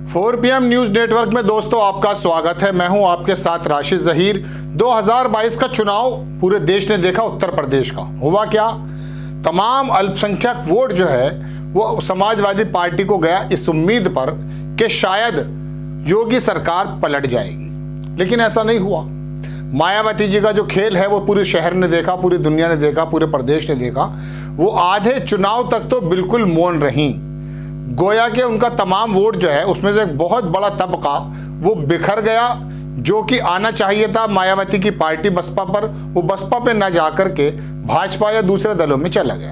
4PM news network में दोस्तों आपका स्वागत है। मैं हूं आपके साथ राशिद जहीर। 2022 का चुनाव पूरे देश ने देखा। उत्तर प्रदेश का हुआ क्या, तमाम अल्पसंख्यक वोट जो है वो समाजवादी पार्टी को गया इस उम्मीद पर कि शायद योगी सरकार पलट जाएगी, लेकिन ऐसा नहीं हुआ। मायावती जी का जो खेल है वो पूरे शहर ने देखा, पूरी दुनिया ने देखा, पूरे प्रदेश ने देखा। वो आधे चुनाव तक तो बिल्कुल मौन रहीं। गोया के उनका तमाम वोट जो है उसमें से एक बहुत बड़ा तबका वो बिखर गया, जो कि आना चाहिए था मायावती की पार्टी बसपा पर, वो बसपा पे न जाकर के भाजपा या दूसरे दलों में चला गया।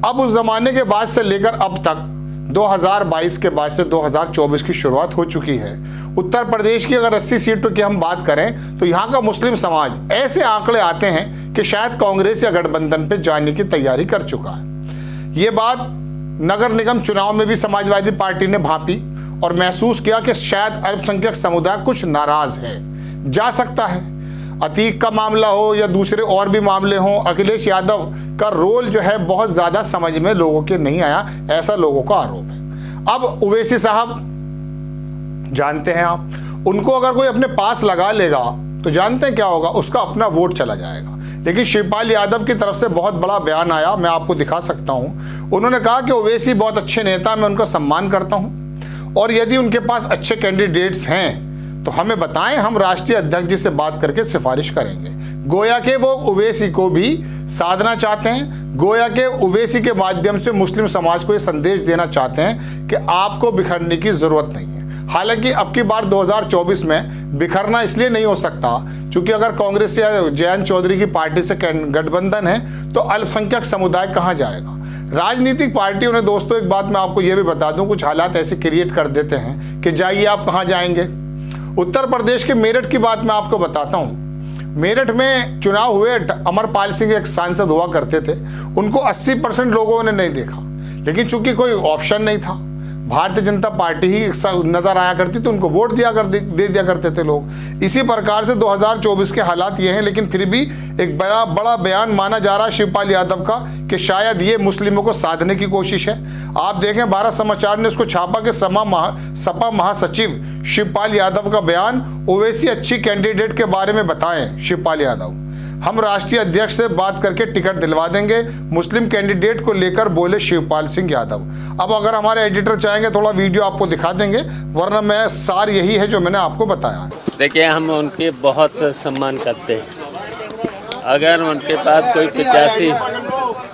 अब उस जमाने के बाद से लेकर अब तक 2022 के बाद से 2024 की शुरुआत हो चुकी है। उत्तर प्रदेश की अगर 80 सीटों की हम बात करें तो यहाँ का मुस्लिम समाज ऐसे आंकड़े आते हैं कि शायद कांग्रेस या गठबंधन पे जाने की तैयारी कर चुका है। ये बात नगर निगम चुनाव में भी समाजवादी पार्टी ने भांपी और महसूस किया कि शायद अल्पसंख्यक समुदाय कुछ नाराज है। जा सकता है अतीक का मामला हो या दूसरे और भी मामले हों, अखिलेश यादव का रोल जो है बहुत ज्यादा समझ में लोगों के नहीं आया, ऐसा लोगों का आरोप है। अब ओवैसी साहब जानते हैं आप, उनको अगर कोई अपने पास लगा लेगा तो जानते हैं क्या होगा, उसका अपना वोट चला जाएगा। लेकिन शिवपाल यादव की तरफ से बहुत बड़ा बयान आया, मैं आपको दिखा सकता हूं। उन्होंने कहा कि ओवैसी बहुत अच्छे नेता, मैं उनका सम्मान करता हूं और यदि उनके पास अच्छे कैंडिडेट्स हैं तो हमें बताएं, हम राष्ट्रीय अध्यक्ष जी से बात करके सिफारिश करेंगे। गोया के वो ओवैसी को भी साधना चाहते हैं। गोया के ओवैसी के माध्यम से मुस्लिम समाज को ये संदेश देना चाहते हैं कि आपको बिखरने की जरूरत नहीं है। हालांकि अब की बार 2024 में बिखरना इसलिए नहीं हो सकता क्योंकि अगर कांग्रेस या जयंत चौधरी की पार्टी से गठबंधन है तो अल्पसंख्यक समुदाय कहां जाएगा। राजनीतिक पार्टियों ने दोस्तों, एक बात मैं आपको यह भी बता दूं, कुछ हालात ऐसे क्रिएट कर देते हैं कि जाइए आप कहां जाएंगे। उत्तर प्रदेश के मेरठ की बात मैं आपको बताता हूं। मेरठ में चुनाव हुए, अमरपाल सिंह एक सांसद हुआ करते थे, उनको 80% लोगों ने नहीं देखा, लेकिन चूंकि कोई ऑप्शन नहीं था, भारतीय जनता पार्टी ही नजर आया करती तो उनको वोट दे दिया करते थे लोग। इसी प्रकार से 2024 के हालात ये हैं, लेकिन फिर भी एक बड़ा बयान माना जा रहा है शिवपाल यादव का कि शायद ये मुस्लिमों को साधने की कोशिश है। आप देखें, भारत समाचार ने उसको छापा कि सपा महासचिव शिवपाल यादव का बयान, ओवैसी अच्छी कैंडिडेट के बारे में बताएं शिवपाल यादव, हम राष्ट्रीय अध्यक्ष से बात करके टिकट दिलवा देंगे, मुस्लिम कैंडिडेट को लेकर बोले शिवपाल सिंह यादव। अब अगर हमारे एडिटर चाहेंगे थोड़ा वीडियो आपको दिखा देंगे, वरना मैं सार यही है जो मैंने आपको बताया। देखिए, हम उनके बहुत सम्मान करते हैं। अगर उनके पास कोई प्रत्याशी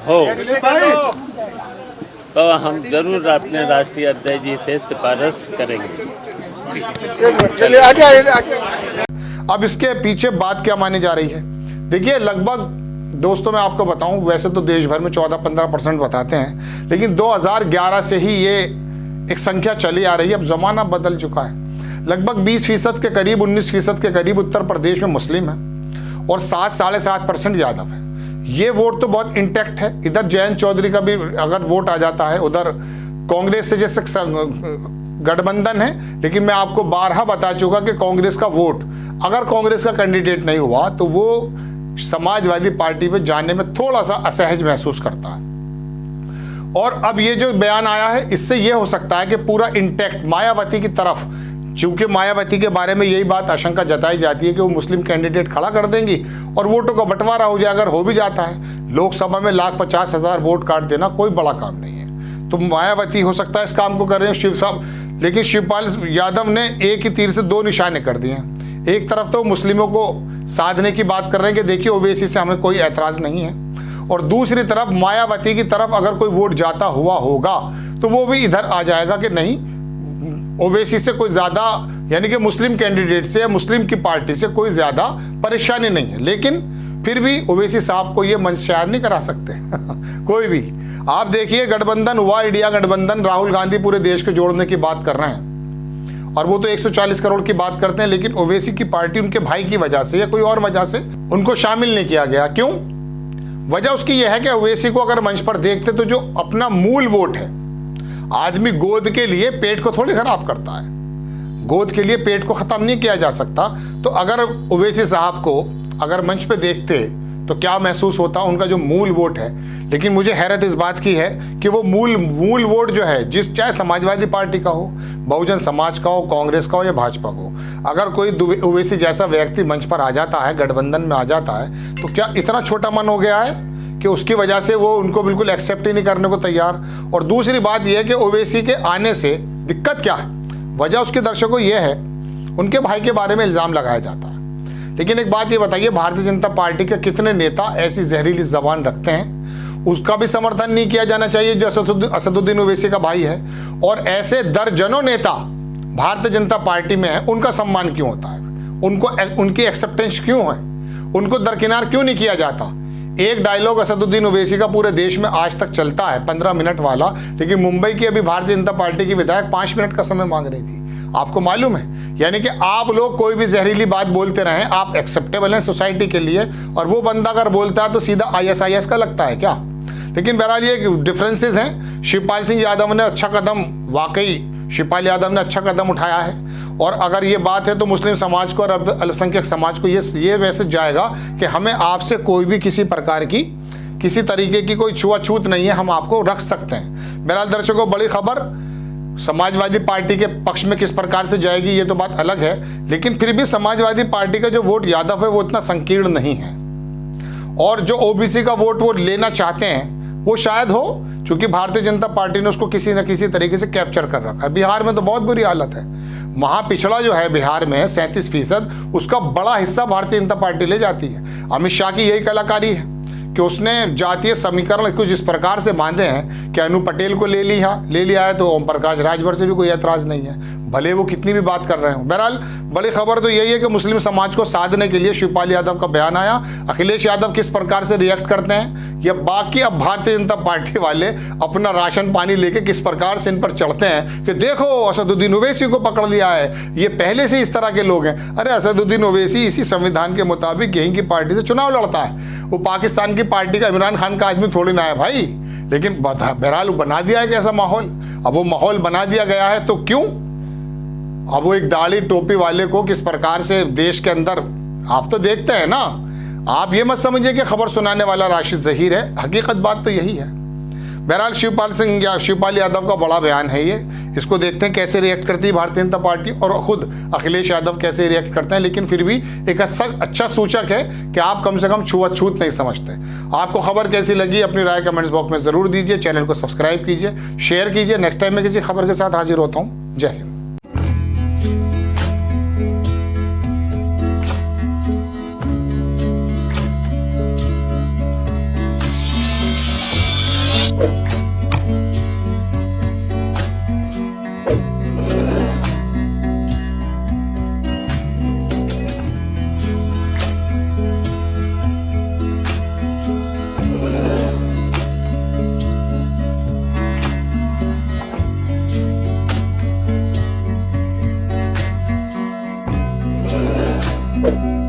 हो तो हम जरूर अपने राष्ट्रीय अध्यक्ष जी से सिफारिश करेंगे। अब इसके पीछे बात क्या मानी जा रही है, देखिए, लगभग दोस्तों मैं आपको बताऊं, वैसे तो देश भर में 14-15% बताते हैं, लेकिन 2011 से ही ये एक संख्या चली आ रही है। अब जमाना बदल चुका है। लगभग 20% के करीब, 19% के करीब उत्तर प्रदेश में मुस्लिम है और 7-7.5% यादव है। ये वोट तो बहुत इंटैक्ट है। इधर जयंत चौधरी का भी अगर वोट आ जाता है, उधर कांग्रेस से जैसे गठबंधन है, लेकिन मैं आपको बारहा बता चुका कि कांग्रेस का वोट, अगर कांग्रेस का कैंडिडेट नहीं हुआ तो वो समाजवादी पार्टी पे जाने में थोड़ा सा असहज महसूस करता है। और अब ये जो बयान आया है, इससे ये हो सकता है कि पूरा इंटैक्ट मायावती की तरफ, चूंकि मायावती के बारे में यही बात आशंका जताई जाती है कि वो मुस्लिम कैंडिडेट खड़ा कर देंगी और वोटों का बंटवारा हो जाए। अगर हो भी जाता है, लोकसभा में 1,50,000 वोट काट देना कोई बड़ा काम नहीं है, तो मायावती हो सकता है इस काम को कर रहे हैं, शिव साहब। लेकिन शिवपाल यादव ने एक ही तीर से दो निशाने कर दिए हैं। एक तरफ तो मुस्लिमों को साधने की बात कर रहे हैं कि देखिए ओवैसी से हमें कोई ऐतराज नहीं है, और दूसरी तरफ मायावती की तरफ अगर कोई वोट जाता हुआ होगा तो वो भी इधर आ जाएगा कि नहीं, ओवैसी से कोई ज्यादा, यानी कि मुस्लिम कैंडिडेट से या मुस्लिम की पार्टी से कोई ज्यादा परेशानी नहीं है। लेकिन फिर भी ओवैसी साहब को ये मंशयार नहीं करा सकते कोई भी। आप देखिए, गठबंधन हुआ, इंडिया गठबंधन, राहुल गांधी पूरे देश को जोड़ने की बात कर रहे हैं और वो तो 140 करोड़ की बात करते हैं, लेकिन ओवैसी की पार्टी उनके भाई की वजह से या कोई और वजह से उनको शामिल नहीं किया गया। क्यों? वजह उसकी यह है कि ओवैसी को अगर मंच पर देखते तो जो अपना मूल वोट है, आदमी गोद के लिए पेट को थोड़ी खराब करता है, गोद के लिए पेट को खत्म नहीं किया जा सकता। तो अगर ओवैसी साहब को अगर मंच पे देखते तो क्या महसूस होता उनका जो मूल वोट है। लेकिन मुझे हैरत इस बात की है कि वो मूल वोट जो है, जिस चाहे समाजवादी पार्टी का हो, बहुजन समाज का हो, कांग्रेस का हो या भाजपा का हो, अगर कोई ओवैसी जैसा व्यक्ति मंच पर आ जाता है, गठबंधन में आ जाता है, तो क्या इतना छोटा मन हो गया है कि उसकी वजह से वो उनको बिल्कुल एक्सेप्ट ही नहीं करने को तैयार। और दूसरी बात यह है कि ओवैसी के आने से दिक्कत क्या है, वजह उसके दर्शकों ये है, उनके भाई के बारे में इल्ज़ाम लगाया जाता है। लेकिन एक बात ये बताइए, भारतीय जनता पार्टी के कितने नेता ऐसी जहरीली जबान रखते हैं, उसका भी समर्थन नहीं किया जाना चाहिए जो असदुद्दीन ओवैसी का भाई है। और ऐसे दर्जनों नेता भारतीय जनता पार्टी में है, उनका सम्मान क्यों होता है, उनकी एक्सेप्टेंस क्यों है, उनको दरकिनार क्यों नहीं किया जाता। एक डायलॉग असदुद्दीन ओवैसी का पूरे देश में आज तक चलता है 15 मिनट वाला, लेकिन मुंबई की अभी भारतीय जनता पार्टी की विधायक 5 मिनट का समय मांग रही थी। आपको मालूम है, यानी कि आप लोग कोई भी जहरीली बात बोलते रहें, आप एक्सेप्टेबल हैं सोसाइटी के लिए, और वो बंदा अगर बोलता है तो सीधा ISIS का लगता है क्या। लेकिन बहरहाल ये डिफरेंसेस हैं। शिवपाल सिंह यादव ने अच्छा कदम, वाकई शिवपाल यादव ने अच्छा कदम उठाया है। और अगर ये बात है तो मुस्लिम समाज को और अल्पसंख्यक समाज को ये मैसेज जाएगा कि हमें आपसे कोई भी किसी प्रकार की, किसी तरीके की कोई छुआछूत नहीं है, हम आपको रख सकते हैं। बहरहाल दर्शकों, बड़ी खबर समाजवादी पार्टी के पक्ष में किस प्रकार से जाएगी ये तो बात अलग है, लेकिन फिर भी समाजवादी पार्टी का जो वोट यादव है वो इतना संकीर्ण नहीं है। और जो ओबीसी का वोट वो लेना चाहते हैं वो शायद हो, क्योंकि भारतीय जनता पार्टी ने उसको किसी न किसी तरीके से कैप्चर कर रखा है। बिहार में तो बहुत बुरी हालत है, महापिछड़ा जो है बिहार में 37%, उसका बड़ा हिस्सा भारतीय जनता पार्टी ले जाती है। अमित शाह की यही कलाकारी है कि उसने जातीय समीकरण कुछ इस प्रकार से बांधे हैं कि अनु पटेल को ले लिया है तो ओम प्रकाश राजभर से भी कोई ऐतराज नहीं है, भले वो कितनी भी बात कर रहे हो। बहरहाल बड़ी खबर तो यही है कि मुस्लिम समाज को साधने के लिए शिवपाल यादव का बयान आया। अखिलेश यादव किस प्रकार से रिएक्ट करते हैं, या बाकी अब भारतीय जनता पार्टी वाले अपना राशन पानी लेके किस प्रकार से इन पर चढ़ते हैं कि देखो असदुद्दीन ओवैसी को पकड़ लिया है, ये पहले से इस तरह के लोग हैं। अरे असदुद्दीन ओवैसी इसी संविधान के मुताबिक यहीं की पार्टी से चुनाव लड़ता है, वो पाकिस्तान की पार्टी का इमरान खान का आदमी थोड़ी ना है भाई। लेकिन बहरहाल बना दिया है कि ऐसा माहौल, अब वो माहौल बना दिया गया है तो क्यों, अब वो एक दाढ़ी टोपी वाले को किस प्रकार से देश के अंदर, आप तो देखते हैं ना, आप ये मत समझिए कि खबर सुनाने वाला राशिद जहीर है, हकीकत बात तो यही है। बहरहाल शिवपाल यादव का बड़ा बयान है ये, इसको देखते हैं कैसे रिएक्ट करती है भारतीय जनता पार्टी और खुद अखिलेश यादव कैसे रिएक्ट करते हैं। लेकिन फिर भी एक अच्छा सूचक है कि आप कम से कम छूत नहीं समझते। आपको खबर कैसी लगी अपनी राय कमेंट्स बॉक्स में जरूर दीजिए, चैनल को सब्सक्राइब कीजिए, शेयर कीजिए। नेक्स्ट टाइम मैं किसी खबर के साथ हाजिर होता हूँ। जय हिंद। you